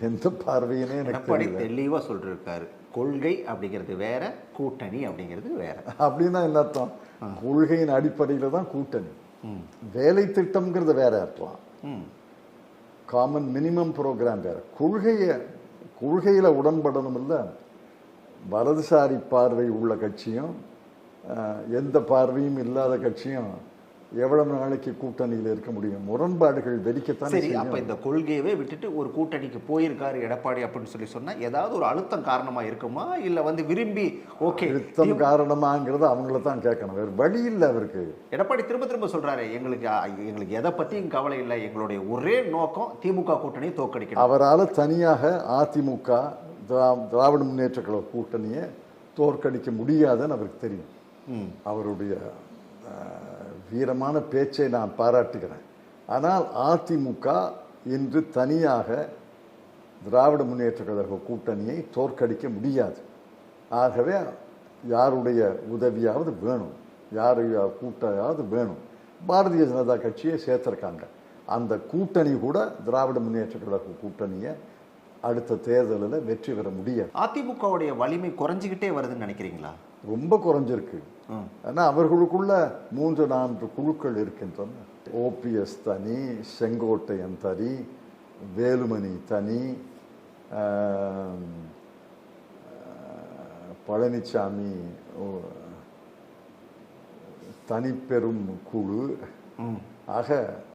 எந்த பார்வையினே எனக்கு எடப்பாடி தெரியல. தெளிவாக சொல்லியிருக்காரு, கொள்கை அப்படிங்கிறது வேற, கூட்டணி அப்படிங்கிறது வேற. அப்படின்னா என்ன அர்த்தம்? கொள்கையின் அடிப்படையில் தான் கூட்டணி. வேலை திட்டம்ங்கிறது வேற இருக்கலாம், காமன் மினிமம் ப்ரோக்ராம் வேற. கொள்கையில் உடன்படணும் இல்லை. வலதுசாரி பார்வை உள்ள கட்சியும் எந்த பார்வையும் இல்லாத கட்சியும் எவ்வளவு நாளைக்கு கூட்டணியில் இருக்க முடியும்? முரண்பாடுகள் வெடிக்கத்தான். சரி, அப்ப இந்த கொள்கையவே விட்டுட்டு ஒரு கூட்டணிக்கு போயிருக்காரு எடப்பாடி அப்படின்னு சொன்னா ஏதாவது ஒரு அழுத்தம் காரணமா இருக்குமா, இல்ல விரும்பி ஓகே அழுத்தம் காரணமாங்கிறது அவங்கள தான் கேட்கணும், வேறு வழி இல்லை அவருக்கு. எடப்பாடி திரும்ப திரும்ப சொல்றாரு, எங்களுக்கு எதை பத்தியும் கவலை இல்லை, எங்களுடைய ஒரே நோக்கம் திமுக கூட்டணியை தோற்கடிக்கணும். அவரால் தனியாக அதிமுக திராவிட முன்னேற்ற கழக கூட்டணியை தோற்கடிக்க முடியாதுன்னு அவருக்கு தெரியும். அவருடைய வீரமான பேச்சை நான் பாராட்டுகிறேன். ஆனால் அதிமுக இன்று தனியாக திராவிட முன்னேற்ற கழக கூட்டணியை தோற்கடிக்க முடியாது. ஆகவே யாருடைய உதவியாவது வேணும், யாருடைய கூட்டையாவது வேணும். பாரதிய ஜனதா கட்சியை சேர்த்திருக்காங்க. அந்த கூட்டணி கூட திராவிட முன்னேற்ற கழக கூட்டணியை அடுத்த தேர்தலில் வெற்றி பெற முடியாது. அதிமுகவுடைய வலிமை குறைஞ்சிக்கிட்டே வருதுன்னு நினைக்கிறீங்களா? ரொம்ப குறைஞ்சிருக்கு. ஏன்னா அவர்களுக்குள்ள 3-4 குழுக்கள் இருக்கின்றன. ஓபிஎஸ் தனி, செங்கோட்டையன் தனி, வேலுமணி தனி, பழனிசாமி தனிப்பெரும் குழு. ஆக